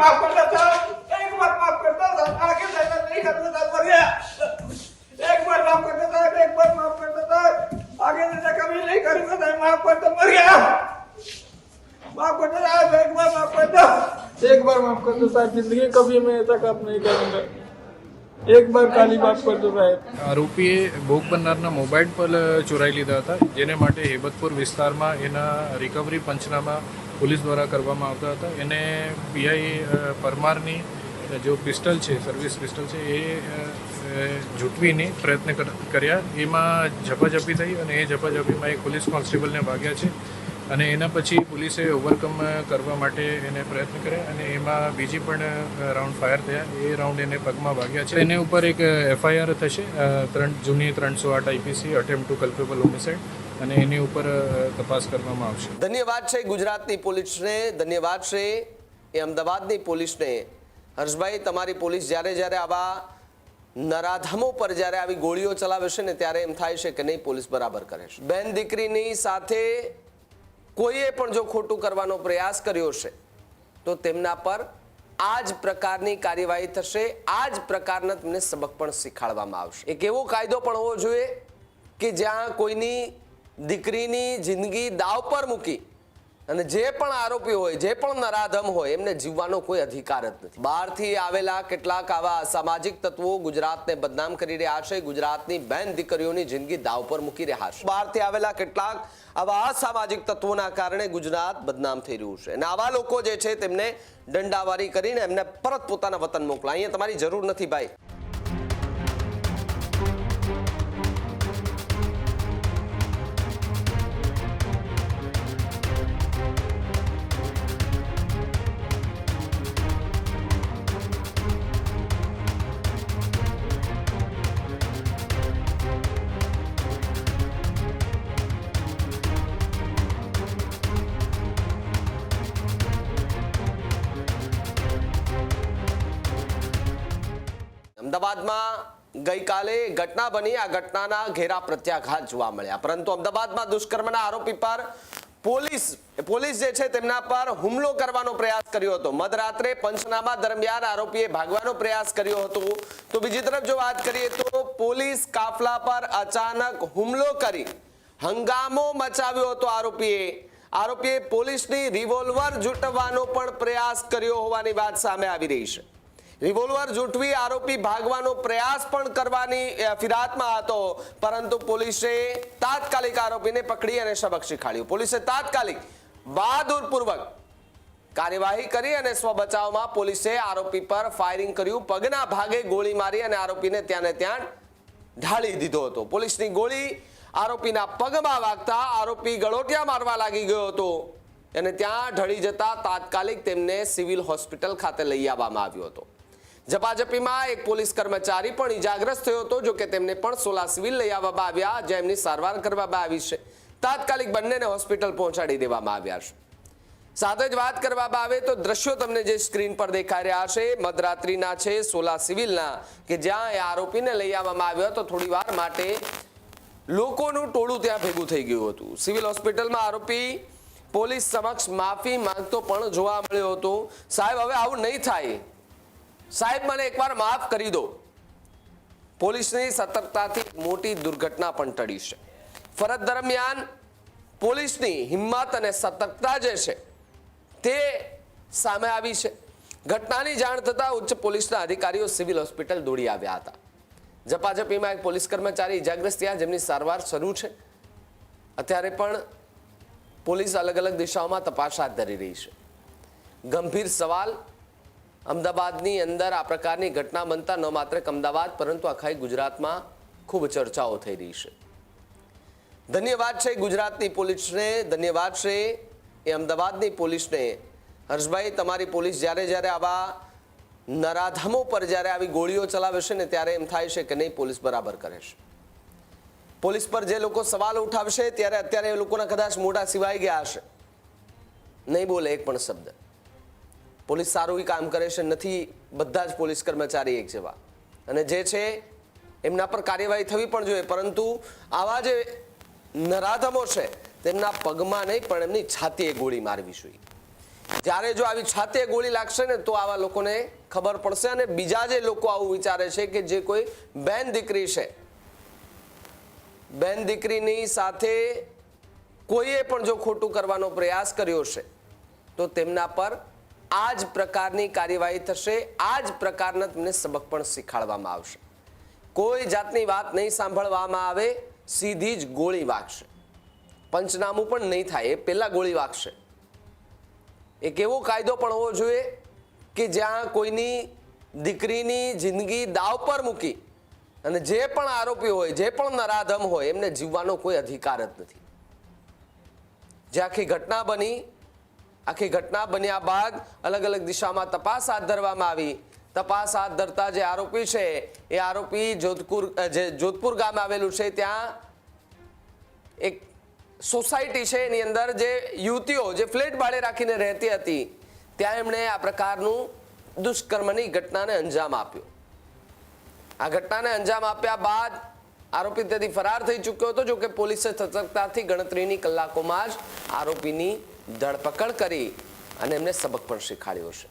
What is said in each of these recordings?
माफ कर दो साहब, एक बार माफ कर दो साहब, आगे से ऐसा नहीं करना साहब, मर गया। एक बार माफ कर दो साहब, एक बार माफ कर दो साहब, आगे से ऐसा कभी नहीं करूंगा साहब, माफ कर दो, मर गया। माफ कर दो साहब, एक बार माफ कर दो, एक बार माफ कर दो साहब, जिंदगी कभी मैं ऐसा काम नहीं करूंगा, એક બાર ખાલી માફ કરજો સાહેબ। આરોપીએ ભોગ બનનારના મોબાઈલ પર ચોરાઈ લીધા હતા, જેને માટે હેબતપુર વિસ્તારમાં એના રિકવરી પંચનામા પોલીસ દ્વારા કરવામાં આવતા હતા। એને પીઆઈ પરમારની જો પિસ્ટલ છે, સર્વિસ પિસ્ટલ છે, એ ઝૂંટવીને પ્રયત્ન કર્યા। એમાં ઝપાઝપી થઈ અને એ ઝપાઝપીમાં એક પોલીસ કોન્સ્ટેબલને વાગ્યા છે અને એના પછી પોલીસે ઓવરકમ કરવા માટે એને પ્રયત્ન કર્યા અને એમાં બીજી પણ રાઉન્ડ ફાયર થયા। એ રાઉન્ડ એને પગમાં વાગ્યા છે। એને ઉપર એક એફઆઈઆર થશે, જૂની 308 IPC attempt to culpable homicide, અને એની ઉપર તપાસ કરવામાં આવશે। ધન્યવાદ છે ગુજરાતની પોલીસને, ધન્યવાદ છે એ અમદાવાદની પોલીસને। હર્ષભાઈ, તમારી પોલીસ જ્યારે જ્યારે આવા નરાધમો પર જ્યારે આવી ગોળીઓ ચલાવે છે ને ત્યારે એમ થાય છે કે નહીં, પોલીસ બરાબર કરે છે। બેન દીકરીની સાથે કોઈએ પણ જો ખોટું કરવાનો પ્રયાસ કર્યો છે તો તેમના પર આ જ પ્રકારની કાર્યવાહી થશે, આ જ પ્રકારના તમને સબક પણ શીખવાડવામાં આવશે। એક એવો કાયદો પણ હોવો જોઈએ કે જ્યાં કોઈની દીકરીની જિંદગી દાવ પર મૂકી અને જે પણ આરોપી હોય, જે પણ નરાધમ હોય, એમને જીવવાનો કોઈ અધિકાર જ નથી। બહારથી આવેલા કેટલાક આવા અસામાજિક તત્વો ગુજરાતને બદનામ કરી રહ્યા છે, ગુજરાતની બેન દીકરીઓની જિંદગી દાવ પર મૂકી રહ્યા છે। બહારથી આવેલા કેટલાક આવા અસામાજિક તત્વોના કારણે ગુજરાત બદનામ થઈ રહ્યું છે અને આવા લોકો જે છે તેમને દંડાવારી કરીને એમને પરત પોતાના વતન મોકલા। અહીંયા તમારી જરૂર નથી ભાઈ। અમદાવાદમાં ગઈકાલે ઘટના બની, આ ઘટનાના ઘેરા પ્રત્યાઘાત જોવા મળ્યા, પરંતુ અમદાવાદમાં દુષ્કર્મના આરોપી પર પોલીસ જે છે તેમના પર હુમલો કરવાનો પ્રયાસ કર્યો હતો। મધરાત્રે પંચનામા દરમિયાન આરોપીએ ભાગવાનો પ્રયાસ કર્યો હતો। તો બીજી તરફ જો વાત કરીએ તો પોલીસ કાફલા પર અચાનક હુમલો કરી હંગામો મચાવ્યો હતો। આરોપીએ પોલીસની રિવોલ્વર ઝૂંટવાનો પણ પ્રયાસ કર્યો હોવાની વાત સામે આવી રહી છે। રિવોલ્વર ઝૂંટવી આરોપી ભાગવાનો પ્રયાસ પણ કરવાની ફિરાદમાં હતો, પરંતુ પોલીસે તાત્કાલિક આરોપીને પકડી અને સબક શીખવાડ્યું। પોલીસે તાત્કાલિક બહાદુરપૂર્વક કાર્યવાહી કરી અને સ્વ બચાવમાં પોલીસે આરોપી પર ફાયરિંગ કર્યું, પગના ભાગે ગોળી મારી અને આરોપીને ત્યાં ને ત્યાં ઢાળી દીધો હતો। પોલીસની ગોળી આરોપીના પગમાં વાગતા આરોપી ગળોટિયા મારવા લાગી ગયો હતો અને ત્યાં ઢળી જતા તાત્કાલિક તેમને સિવિલ હોસ્પિટલ ખાતે લઈ આવવામાં આવ્યો હતો। ઝપાઝપીમાં એક પોલીસ કર્મચારી પણ ઈજાગ્રસ્ત થયો હતો, જો કે તેમને પણ સોલા સિવિલ લઈ આવવામાં આવ્યા, જ્યાં એમની સારવાર કરવામાં આવી છે। તાત્કાલિક બંનેને હોસ્પિટલ પહોંચાડી દેવામાં આવ્યા છે। સાથે જ વાત કરવામાં આવે તો દ્રશ્યો તમને જે સ્ક્રીન પર દેખાઈ રહ્યા છે મધરાત્રિના છે, સોલા સિવિલના, કે જ્યાં એ આરોપીને લઈ આવવામાં આવ્યો હતો। થોડી વાર માટે લોકોનું ટોળું ત્યાં ભેગું થઈ ગયું હતું। સિવિલ હોસ્પિટલમાં આરોપી પોલીસ સમક્ષ માફી માંગતો પણ જોવા મળ્યો હતો। સાહેબ, હવે આવું નહીં થાય, સાહેબ મને એકવાર માફ કરી દો। પોલીસની સતર્કતાથી મોટી દુર્ઘટના પણ ટળી છે। ફરજ દરમિયાન પોલીસની હિંમત અને સતર્કતા જે છે તે સામે આવી છે। ઘટનાની જાણ થતા ઉચ્ચ પોલીસના અધિકારીઓ સિવિલ હોસ્પિટલ દોડી આવ્યા હતા। ઝપાઝપીમાં એક પોલીસ કર્મચારી ઇજાગ્રસ્ત થયા, જેમની સારવાર શરૂ છે। અત્યારે પણ પોલીસ અલગ અલગ દિશાઓમાં તપાસ હાથ ધરી રહી છે। ગંભીર સવાલ, અમદાવાદની અંદર આ પ્રકારની ઘટના બનતા ન માત્ર અમદાવાદ પરંતુ આખા ગુજરાતમાં ખૂબ ચર્ચાઓ થઈ રહી છે। ધન્યવાદ છે ગુજરાતની પોલીસને, ધન્યવાદ છે એ અમદાવાદની પોલીસને। હર્ષભાઈ, તમારી પોલીસ જ્યારે જ્યારે આવા નરાધમો પર જ્યારે આવી ગોળીઓ ચલાવે છે ને ત્યારે એમ થાય છે કે નહીં, પોલીસ બરાબર કરે છે। પોલીસ પર જે લોકો સવાલ ઉઠાવશે ત્યારે અત્યારે એ લોકોના કદાચ મોઢા સિવાય ગયા હશે, નહીં બોલે એક પણ શબ્દ। પોલીસ સારું કામ કરે છે, નથી બધા જ પોલીસ કર્મચારી એક જેવા, અને જે છે એમના પર કાર્યવાહી થવી પણ જોઈએ, પરંતુ આવા જે નરાધમો છે તેમના પગમાં નહીં પણ એમની છાતીએ ગોળી મારવી જોઈએ। જ્યારે જો આવી છાતીએ ગોળી લાગશે ને તો આવા લોકોને ખબર પડશે. અને બીજા જે લોકો આવું વિચારે છે કે જે કોઈ બેન દીકરી છે, બેન દીકરીની સાથે કોઈએ પણ જો ખોટું કરવાનો પ્રયાસ કર્યો છે તો તેમના પર આ જ પ્રકારની કાર્યવાહી થશે, આ જ પ્રકારના તમને સબક પણ શીખવાડવામાં આવશે. કોઈ જાતની વાત નહીં સાંભળવામાં આવે, સીધી જ ગોળી વાગશે. પંચનામું પણ નહીં થાય, એ પહેલા ગોળી વાગશે. એક એવો કાયદો પણ હોવો જોઈએ કે જ્યાં કોઈની દીકરીની જિંદગી દાવ પર મૂકી અને જે પણ આરોપી હોય, જે પણ નરાધમ હોય, એમને જીવવાનો કોઈ અધિકાર જ નથી. જે આખી ઘટના બન્યા બાદ અલગ અલગ દિશામાં તપાસ હાથ ધરવામાં આવી. તપાસ હાથ ધરતા જે આરોપી છે એ આરોપી જોધપુર ગામ આવેલું છે, ત્યાં એક સોસાયટી છે, એની અંદર જે યુવતીઓ જે ફ્લેટ ભાડે રાખીને રહેતી હતી, ત્યાં એમણે આ પ્રકારનું દુષ્કર્મની ઘટનાને અંજામ આપ્યો. આ ઘટનાને અંજામ આપ્યા બાદ આરોપી ત્યાંથી ફરાર થઈ ચૂક્યો હતો. જો કે પોલીસે સતર્કતાથી ગણતરીની કલાકોમાં જ આરોપીની ધરપકડ કરી અને એમને સબક પણ શીખવાડ્યો છે.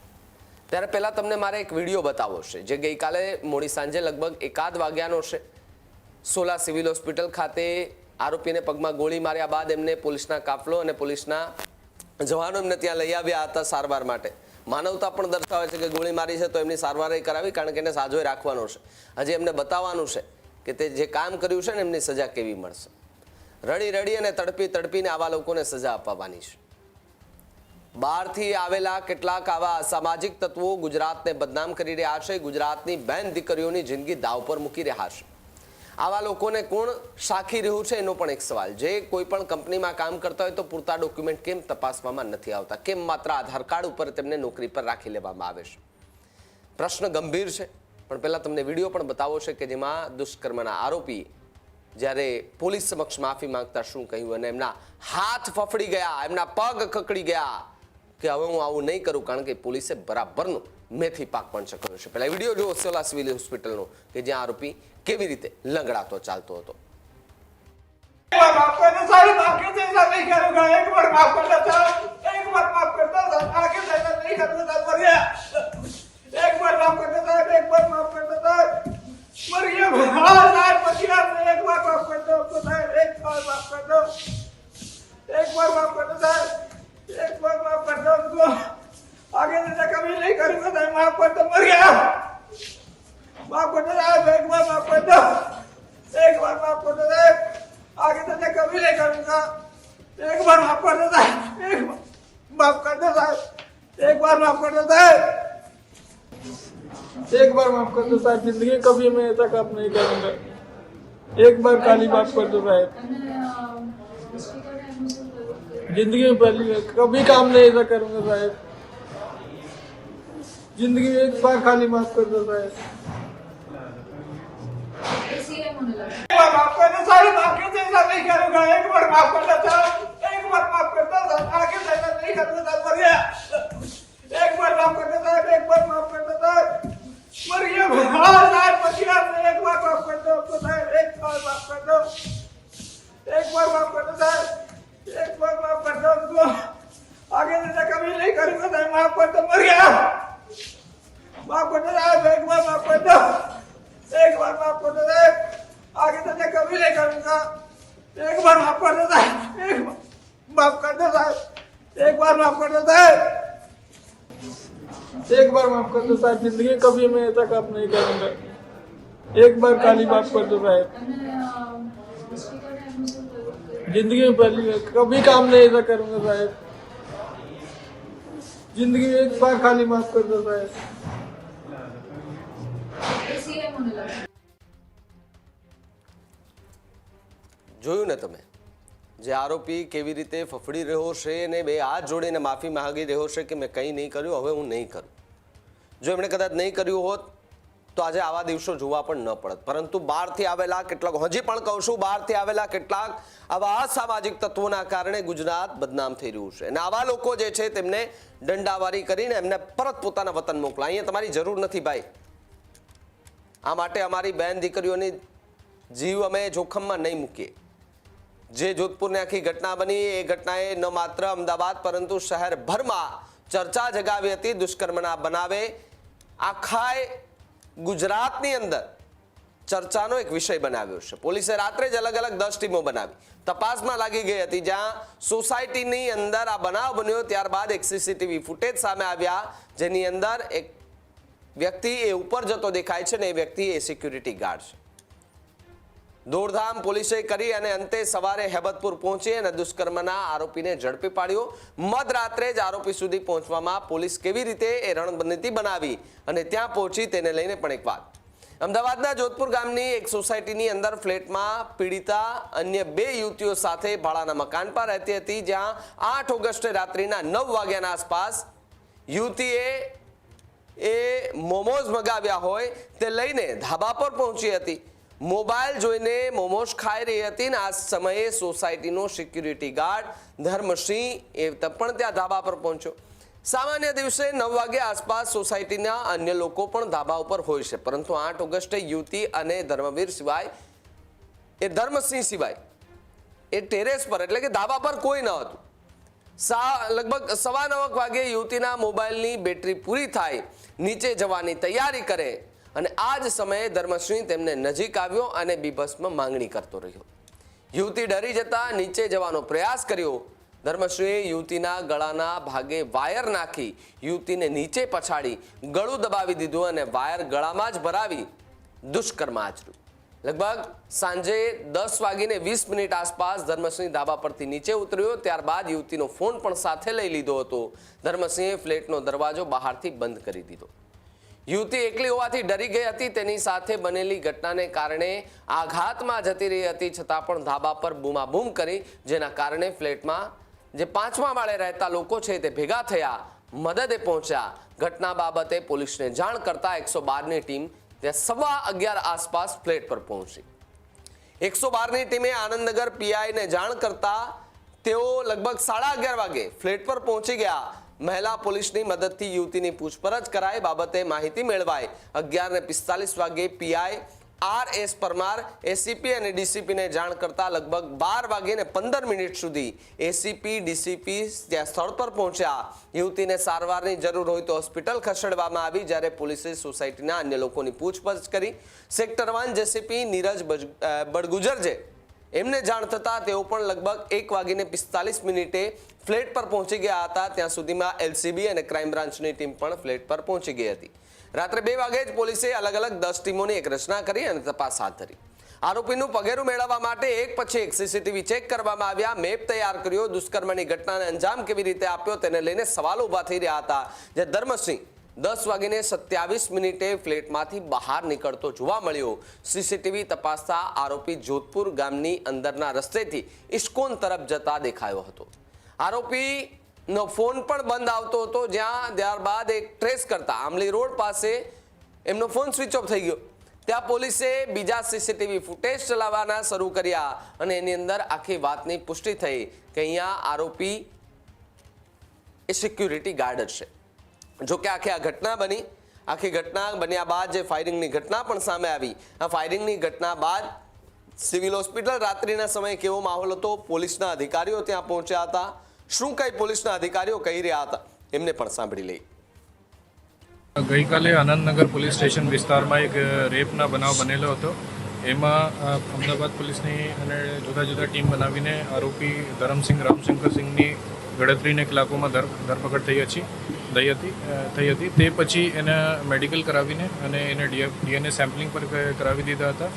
ત્યારે પહેલા તમને મારે એક વિડીયો બતાવવો છે, જે ગઈકાલે મોડી સાંજે લગભગ 1 વાગ્યાનો છે. સોલા સિવિલ હોસ્પિટલ ખાતે આરોપીને પગમાં ગોળી માર્યા બાદ એમને પોલીસના કાફલો અને પોલીસના જવાનો એમને ત્યાં લઈ આવ્યા હતા સારવાર માટે. માનવતા પણ દર્શાવે છે કે ગોળી મારી છે તો એમની સારવાર કરાવી, કારણ કે એને સાજો રાખવાનો છે. હજી એમને બતાવવાનું છે કે તે જે કામ કર્યું છે ને એમની સજા કેવી મળશે. રડી અને તડપીને આવા લોકોને સજા અપાવવાની છે. બહારથી આવેલા કેટલાક આવા અસામાજિક તત્વો ગુજરાતને બદનામ કરી રહ્યા છે, ગુજરાતની બેન દીકરીઓની જિંદગી દાવ પર મૂકી રહ્યા છે. આવા લોકોને કોણ સાખી રહ્યું છે એનો પણ એક સવાલ. જે કોઈ પણ કંપનીમાં કામ કરતા હોય તો પૂરતા ડોક્યુમેન્ટ કેમ તપાસવામાં નથી આવતા? કેમ માત્ર આધાર કાર્ડ ઉપર તેમને નોકરી પર રાખી લેવામાં આવે છે? પ્રશ્ન ગંભીર છે. પણ પહેલા તમને વિડીયો પણ બતાવો છે કે જેમાં દુષ્કર્મના આરોપી જ્યારે પોલીસ સમક્ષ માફી માંગતા શું કહ્યું અને એમના હાથ ફફડી ગયા, એમના પગ કકડી ગયા કે હવે હું આવું નહીં કરું, કારણ કે પોલીસે બરાબરનો મેથી પાક પણ ચક્યો છે. પહેલા વિડીયો જુઓ સોલા સિવિલ હોસ્પિટલનો કે જ્યાં આરોપી કેવી રીતે લંગડાતો ચાલતો હતો. माफ कर दो साहब, आगे से ऐसा नहीं करूंगा. एक बार माफ कर दो साहब, एक बार माफ कर दो साहब, आगे से ऐसा नहीं करूंगा साहब. मर गया. एक बार माफ कर दो साहब, एक बार माफ कर दो साहब. मर गया. हाँ साहब, बचिया एक बार माफ कर दो साहब, एक बार माफ कर दो, एक बार माफ कर दो साहब, एक बार माफ कर दो उनको. आगे से ऐसा कभी नहीं करूंगा साहब. माफ कर दो. मर गया. माफ कर दो साहब, एक बार माफ कर दो, एक बार माफ कर दो साहब. आगे से मैं कभी नहीं करूंगा. एक बार माफ कर दो साहब, एक बार माफ कर दो साहब, एक बार माफ कर दो साहब, एक बार माफ कर दो साहब. जिंदगी कभी मैं ऐसा काम नहीं करूंगा. एक बार खाली माफ कर दो साहब. जिंदगी में पहली कभी काम नहीं ऐसा करूंगा साहब. जिंदगी में एक बार खाली माफ कर दो साहब. माफ कर दो साहब, आगे से ऐसा नहीं करूंगा. एक बार माफ कर दो साहब, एक बार माफ कर दो साहब, आगे से ऐसा नहीं करूंगा साहब. मर गया. एक बार माफ कर दो साहब, एक बार माफ कर दो साहब. मर गया. हाँ साहब, बचिया एक बार माफ कर दो साहब, एक बार माफ कर दो, एक बार माफ कर दो साहब, एक बार माफ कर दो उनको. आगे से कभी नहीं करूंगा साहब. माफ कर दो. मर गया. माफ कर दो साहब, एक बार माफ कर दो, एक बार माफ कर दो साहब. आगे से मैं कभी नहीं करूंगा. एक बार माफ कर दो साहब, एक बार माफ कर दो साहब, एक बार माफ कर दो साहब, एक बार माफ कर दो साहब. जिंदगी कभी मैं ऐसा काम नहीं करूंगा. एक बार खाली माफ कर दो साहब. जिंदगी में पहली कभी काम नहीं ऐसा करूंगा साहब. जिंदगी में एक बार खाली माफ कर दो साहब. જોયું ને તમે? જે આરોપી કેવી રીતે ફફડી રહ્યો છે અને બે હાથ જોડીને માફી માંગી રહ્યો છે કે મેં કંઈ નહીં કર્યું, હવે હું નહીં કરું. જો એમણે કદાચ નહીં કર્યું હોત તો આજે આવા દિવસો જોવા પણ ન પડત. પરંતુ બહારથી આવેલા કેટલાક, હજી પણ કહું છું, બહારથી આવેલા કેટલાક આવા અસામાજિક તત્વોના કારણે ગુજરાત બદનામ થઈ રહ્યું છે. અને આવા લોકો જે છે તેમને દંડાવારી કરીને એમને પરત પોતાના વતન મોકલા. અહીંયા તમારી જરૂર નથી ભાઈ. આ માટે અમારી બેન દીકરીઓની જીવ અમે જોખમમાં નહીં મૂકીએ. જે જોધપુરની આખી ઘટના બની, એ ઘટનાએ ન માત્ર અમદાવાદ પરંતુ શહેરભરમાં ચર્ચા જગાવી હતી. દુષ્કર્મના બનાવે આખાય ગુજરાતની અંદર ચર્ચાનો એક વિષય બનાવ્યો છે. પોલીસે રાત્રે જ અલગ અલગ 10 ટીમો બનાવી તપાસમાં લાગી ગઈ હતી. જ્યાં સોસાયટીની અંદર આ બનાવ બન્યો ત્યારબાદ એક સીસીટીવી ફૂટેજ સામે આવ્યા, જેની અંદર એક વ્યક્તિ એ ઉપર જતો દેખાય છે ને એ વ્યક્તિ એ સિક્યુરિટી ગાર્ડ છે. દોડધામ પોલીસે કરી અને અંતે સવારે હેબતપુર પહોંચી અને દુષ્કર્મના આરોપીને ઝડપી પાડ્યો. મધરાત્રે જ આરોપી સુધી પહોંચવામાં પોલીસ કેવી રીતે એ રણનીતિ બનાવી અને ત્યાં પહોંચી તેને લઈને પણ એક વાત. અમદાવાદના જોધપુર ગામની એક સોસાયટીની અંદર ફ્લેટમાં પીડિતા અન્ય 2 યુવતીઓ સાથે ભાડાના મકાન પર રહેતી હતી. જ્યાં 8 ઓગસ્ટે રાત્રિના 9 વાગ્યાના આસપાસ યુવતીએ મોમોઝ મગાવ્યા હોય તે લઈને ધાબા પર પહોંચી હતી. મોબાઈલ જોઈને મોમોઝ ખાઈ રહી હતી ને આ સમયે સોસાયટીનો સિક્યુરિટી ગાર્ડ ધર્મસિંહ એ પણ ત્યાં ધાબા પર પહોંચ્યો. સામાન્ય દિવસે 9 વાગ્યા આસપાસ સોસાયટીના અન્ય લોકો પણ ધાબા ઉપર હોય છે, પરંતુ 8 ઓગસ્ટે યુવતી અને ધર્મસિંહ સિવાય એ ટેરેસ પર એટલે કે ધાબા પર કોઈ ન હતું. લગભગ 9:15 વાગે યુવતીના મોબાઈલની બેટરી પૂરી થાય, નીચે જવાની તૈયારી કરે અને આ જ સમયે ધર્મસિંહ તેમને નજીક આવ્યો અને બીભત્સ માંગણી કરતો રહ્યો. યુવતી ડરી જતા નીચે જવાનો પ્રયાસ કર્યો. ધર્મસિંહે યુવતીના ગળાના ભાગે વાયર નાખી યુવતીને નીચે પછાડી ગળું દબાવી દીધું અને વાયર ગળામાં જ ભરાવી દુષ્કર્મ આચર્યું. લગભગ સાંજે 10:20 આસપાસ ધર્મસિંહ ધાબા પરથી નીચે ઉતર્યો. ત્યારબાદ યુવતીનો ફોન પણ સાથે લઈ લીધો હતો. ધર્મસિંહે ફ્લેટનો દરવાજો બહારથી બંધ કરી દીધો. યુવતી એકલી હોવાથી ડરી ગઈ હતી. તેની સાથે બનેલી ઘટનાને કારણે આઘાતમાં જતી રહી હતી, છતાં પણ ધાબા પર બૂમાબૂમ કરી, જેના કારણે ફ્લેટમાં જે 5મા માળે રહેતા લોકો છે તે ભેગા થયા, મદદે પહોંચ્યા. ઘટના બાબતે પોલીસને જાણ કરતા 112ની ટીમ ત્યાં 11:15 આસપાસ ફ્લેટ પર પહોંચી. 112ની ટીમે આનંદનગર પીઆઈને જાણ કરતા તેઓ લગભગ 11:30 વાગે ફ્લેટ પર પહોંચી ગયા. મહિલા પોલીસની મદદથી યુવતીની પૂછપરછ કરાઈ, બાબતે માહિતી મેળવાઈ. 11:45 વાગે પીઆઈ RS પરમાર એસીપી અને ડીસીપીને જાણ કરતા લગભગ 12:15 સુધી એસીપી ડીસીપી ત્યાં સ્થળ પર પહોંચ્યા. યુવતીને સારવારની જરૂર હોય તો હોસ્પિટલ ખસેડવામાં આવી. જ્યારે પોલીસે સોસાયટીના અન્ય લોકોની પૂછપરછ કરી. સેક્ટર 1 જેસીપી નીરજ બડગુજર છે એમને જાણ થતા તેઓ પણ લગભગ 1:45 ફ્લેટ પર પહોંચી ગયા હતા. ત્યાં સુધીમાં LCB અને ક્રાઇમ બ્રાન્ચની ટીમ પણ ફ્લેટ પર પહોંચી ગઈ હતી. રાત્રે 2 વાગે જ પોલીસે અલગ અલગ 10 ટીમોની એક રચના કરી અને તપાસ હાથ ધરી. આરોપીનું પગેરું મેળવવા માટે એક પછી એક સીસીટીવી ચેક કરવામાં આવ્યા, મેપ તૈયાર કર્યો. દુષ્કર્મની ઘટનાને અંજામ કેવી રીતે આપ્યો તેને લઈને સવાલો ઊભા થઈ રહ્યા હતા. જે ધર્મસિંહ 10:27 ફ્લેટમાંથી બહાર નીકળતો જોવા મળ્યો. સીસીટીવી તપાસતા આરોપી જોધપુર ગામની અંદરના રસ્તેથી ઇસ્કોન તરફ જતા દેખાયો હતો. આરોપીનો ફોન પણ બંધ આવતો હતો. જ્યાં ત્યારબાદ એક ટ્રેસ કરતા આમલી રોડ પાસે એમનો ફોન સ્વિચ ઓફ થઈ ગયો. ત્યાં પોલીસે બીજા સીસીટીવી ફૂટેજ ચલાવવાના શરૂ કર્યા અને એની અંદર આખી વાતની પુષ્ટિ થઈ કે અહીંયા આરોપી એ સિક્યુરિટી ગાર્ડ જ છે. જોકે આખી ઘટના બન્યા બાદ જે ફાયરિંગની ઘટના પણ સામે આવી. આ ફાયરિંગની ઘટના બાદ સિવિલ હોસ્પિટલ રાત્રિના સમયે કેવો માહોલ હતો, પોલીસના અધિકારીઓ ત્યાં પહોંચ્યા હતા, શું કઈ પોલીસના અધિકારીઓ કહી રહ્યા હતા એમને પણ સાંભળી લઈએ. ગઈકાલે આનંદનગર પોલીસ સ્ટેશન વિસ્તારમાં એક રેપના બનાવ બનેલો હતો. એમાં અમદાવાદ પોલીસની અને જુદા જુદા ટીમ બનાવીને આરોપી ધરમસિંહ રામશંકરસિંહની ગણતરીને કલાકોમાં ધરપકડ થઈ હતી. તે પછી એને મેડિકલ કરાવીને અને એને DNA સેમ્પલિંગ પર કરાવી દીધા હતા.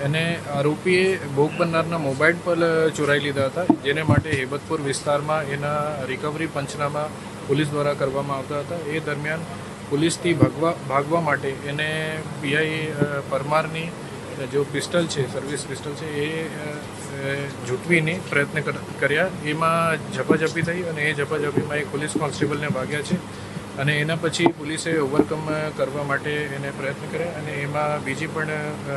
એને આરોપીએ ભોગ બનનારના મોબાઈલ પર ચોરાઈ લીધા હતા, જેને માટે હેબતપુર વિસ્તારમાં એના રિકવરી પંચનામા પોલીસ દ્વારા કરવામાં આવતા હતા. એ દરમિયાન પોલીસથી ભાગવા માટે એને પીઆઈ પરમારની જો પિસ્ટલ છે, સર્વિસ પિસ્ટલ છે, એ ઝૂંટવીને પ્રયત્ન કર્યા. એમાં ઝપાઝપી થઈ અને એ ઝપાઝપીમાં એક પોલીસ કોન્સ્ટેબલને ભાગ્યા છે અને એના પછી પોલીસે ઓવરકમ કરવા માટે એને પ્રયત્ન કર્યા અને એમાં બીજી પણ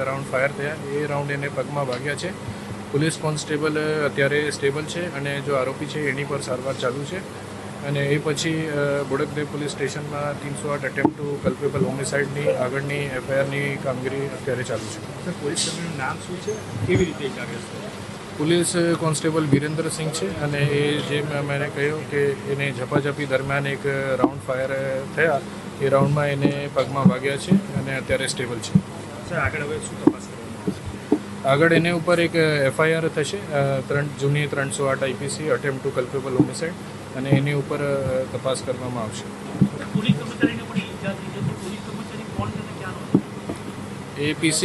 રાઉન્ડ ફાયર થયા. એ રાઉન્ડ એને પગમાં વાગ્યા છે. પોલીસ કોન્સ્ટેબલ અત્યારે સ્ટેબલ છે અને જો આરોપી છે એની પર સારવાર ચાલુ છે. અને એ પછી બોડકદેવ પોલીસ સ્ટેશનમાં 308 અટેમ્પ્ટ ટુ કલ્પેબલ હોમિસાઇડની આગળની FIRની કામગીરી અત્યારે ચાલુ છે. સર, પોલીસ કર્મીનું નામ શું છે, કેવી રીતે કાર્ય છે? પોલીસ કોન્સ્ટેબલ વિરેન્દ્ર સિંહ છે અને એ જે મેં કહ્યું કે એને ઝપાઝપી દરમિયાન એક રાઉન્ડ ફાયર થયા, એ રાઉન્ડમાં એને પગમાં વાગ્યા છે અને અત્યારે સ્ટેબલ છે. સર આગળ હવે શું તપાસ કરવામાં આવશે? આગળ એની ઉપર એક FIR થશે, જૂની 308 IPC attempt to culpable homicide, અને એની ઉપર તપાસ કરવામાં આવશે. પોલીસ કર્મચારીને પણ ઈજા થઈ છે, તો પોલીસ કર્મચારી કોણ છે અને ક્યાંનો છે? એ PC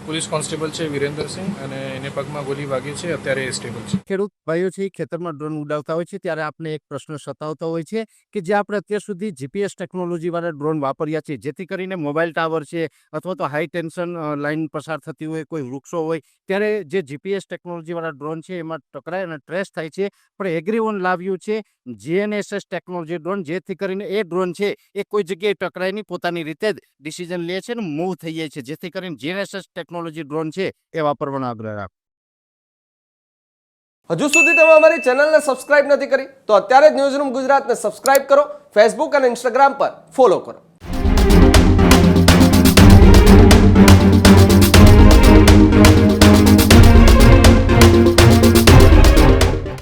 પોલીસ કોન્સ્ટેબલ છે વિરેન્દ્ર સિંહ, અને એને પગમાં ગોલી વાગી છે, અત્યારે એ સ્ટેબલ છે. ખેડૂત ભાઈઓ છે ખેતરમાં ડ્રોન ઉડાવતા હોય છે ત્યારે આપણે એક પ્રશ્ન સતાવતો હોય છે કે જે આપણે અત્યાર સુધી GPS ટેકનોલોજી વાળા ડ્રોન વાપર્યા છે, જેથી કરીને મોબાઈલ ટાવર છે અથવા તો હાઈ ટેન્શન લાઈન પસાર થતી હોય, કોઈ વૃક્ષો હોય, ત્યારે જે GPS ટેકનોલોજી વાળા ડ્રોન છે એમાં ટકરાય અને ટ્રેસ થાય છે. પણ એગ્રીવન લાવ્યું છે GNSS ટેકનોલોજી ડ્રોન, જેથી કરીને એ ડ્રોન છે એ કોઈ જગ્યાએ ટકરાય નહીં, પોતાની રીતે જ ડિસિઝન લે છે અને મૂવ થઈ જાય છે, જેથી કરીને GNSS ટેકનોલોજી ડ્રોન છે એ વાપરવાનો આગ્રહ રાખો. હજુ સુધી તમે અમારી ચેનલને સબસ્ક્રાઇબ નથી કરી તો અત્યારે જ ન્યૂઝરૂમ ગુજરાતને સબસ્ક્રાઇબ કરો, ફેસબુક અને ઇન્સ્ટાગ્રામ પર ફોલો કરો.